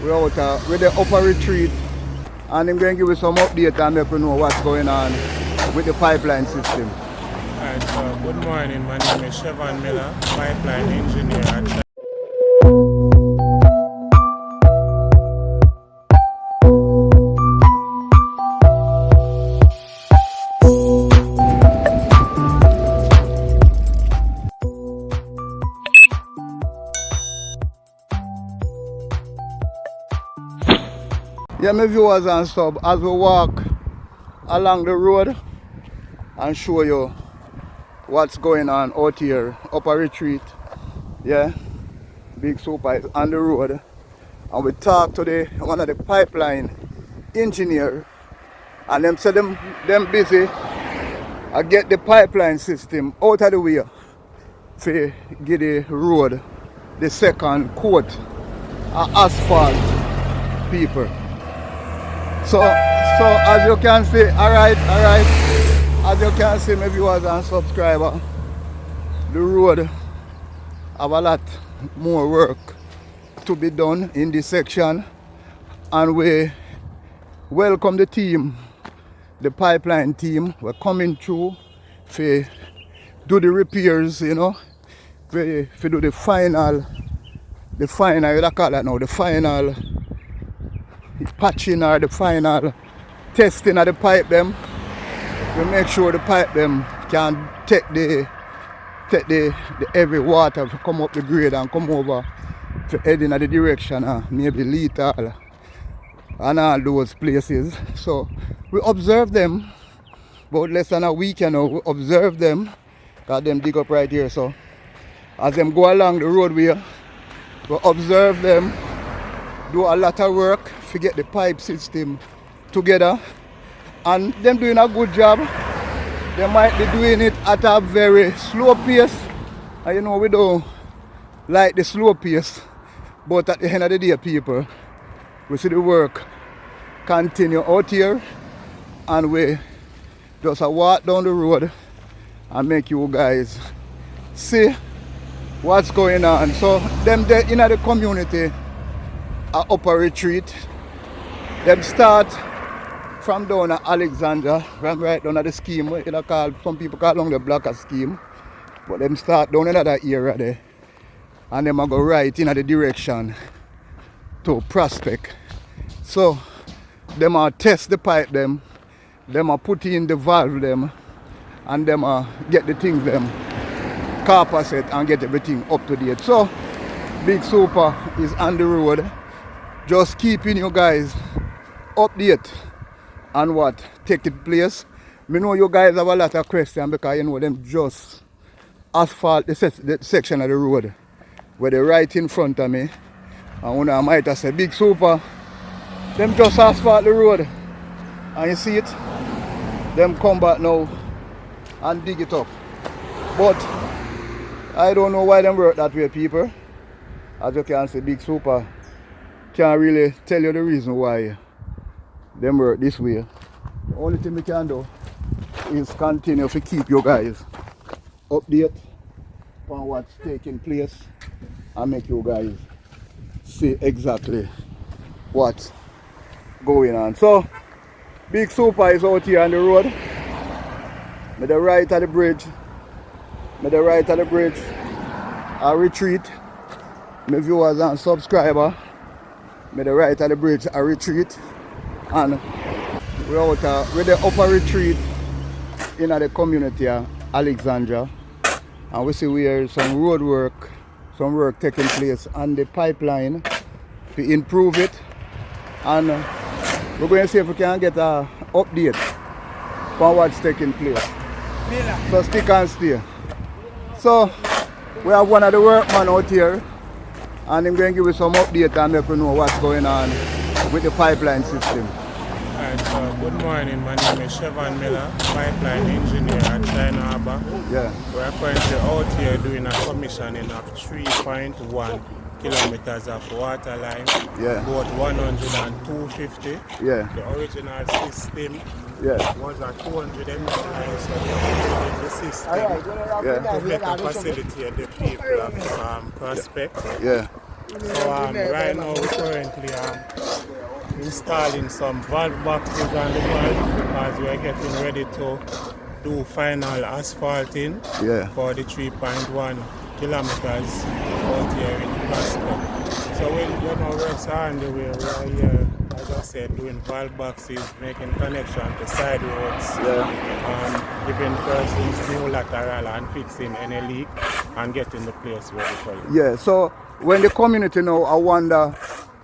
We're out with the upper retreat, and I'm going to give you some update and let you know what's going on with the pipeline system. Alright, so good morning. My name is Chevron Miller, pipeline engineer at Yeah, my viewers and sub, as we walk along the road and show you what's going on out here, upper retreat. Yeah, Big Super is on the road, and we talk to one of the pipeline engineer, and them say them busy I get the pipeline system out of the way to get the road the second coat of asphalt, people. So as you can see, alright, as you can see, my viewers and subscribers, the road have a lot more work to be done in this section, and we welcome the team, the pipeline team. We're coming through to do the repairs, you know, to do the final, you call that now, the final patching or the final testing of the pipe them. We make sure the pipe them can take the heavy water to come up the grade and come over to head in the direction of maybe Lethal and all those places. So we observe them about less than a week, you know. We observe them, got them dig up right here. So as them go along the roadway, we observe them do a lot of work to get the pipe system together, and them doing a good job. They might be doing it at a very slow pace, and you know we don't like the slow pace, but at the end of the day, people, we see the work continue out here, and we just walk down the road and make you guys see what's going on. So them in the community at upper retreat, them start from down at Alexandra, from right down at the scheme, some people call it the blocker scheme, but them start down in that area there, and them go right in the direction to Prospect. So them test the pipe them put in the valve them, and them get the things them copper set and get everything up to date. So Big Super is on the road, just keeping you guys update on what taking place. Me know you guys have a lot of questions because you know them just asphalt the section of the road where they right in front of me, and when I might have said Big Super, them just asphalt the road, and you see it, them come back now and dig it up. But I don't know why them work that way, people. As you can see, Big Super can't really tell you the reason why them work this way. The only thing we can do is continue to keep you guys update on what's taking place and make you guys see exactly what's going on. So Big Super is out here on the road. With the right of the bridge. I retreat. My viewers and subscribers. With the right of the bridge, I retreat, and we're out with the upper retreat in the community of Alexandra, and we see where some road work, taking place on the pipeline to improve it, and we're going to see if we can get an update on what's taking place. So stick and stay. So we have one of the workmen out here, and I'm going to give you some update and let you know what's going on with the pipeline system. Alright, so good morning. My name is Chevron Miller, pipeline engineer at China Harbour. Yeah. We're currently out here doing a commissioning of 3.1 kilometers of water line, both 100 and 250. Yeah. The original system was a 200 MSI, so we're in the system to better facilitate the people of Prospect. Yeah. So right now we're currently installing some valve boxes on the valve because we are getting ready to do final asphalting for the 3.1 kilometers out here in Prospect. So we're on the way. We are here, as I said, doing valve boxes, making connection to side roads, giving persons new lateral and fixing any leak and getting the place ready for you. Yeah, so when the community now, I wonder,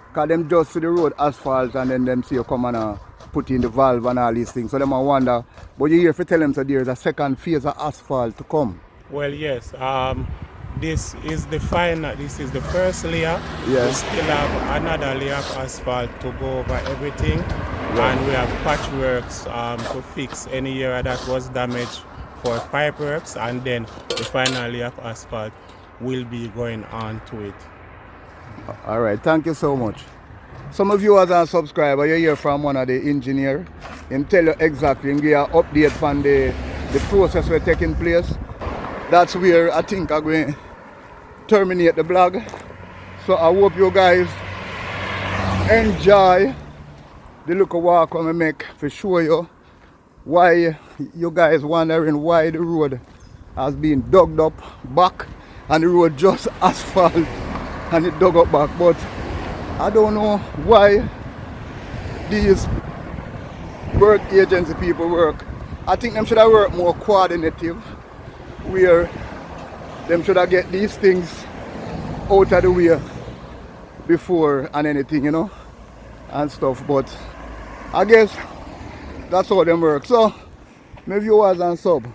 because them just see the road asphalt and then them see you come and put in the valve and all these things. So them I wonder, but you hear if you tell them so there's a second phase of asphalt to come. Well, yes. This is the final. This is the first layer. Yeah. We still have another layer of asphalt to go over everything, and we have patchworks to fix any area that was damaged for pipe works, and then the final layer of asphalt will be going on to it. All right, thank you so much. Some of you as a subscriber, you hear from one of the engineer. Him tell you exactly, him give you an update from the process we're taking place. That's where I think I'm going to terminate the blog. So I hope you guys enjoy the little walk I'm going to make to show you why you guys wondering why the road has been dug up back and the road just asphalt and it dug up back. But I don't know why these work agency people work. I think them should have worked more coordinative, where them should have get these things out of the way before and anything, you know, and stuff. But I guess that's how them work. So my viewers and sub,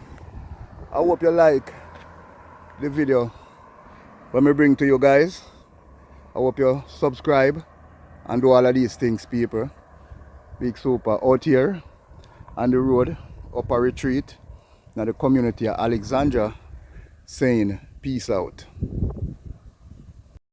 I hope you like the video when we bring to you guys. I hope you subscribe and do all of these things, people. Big super out here on the road, up a retreat. Now the community of Alexandria saying peace out.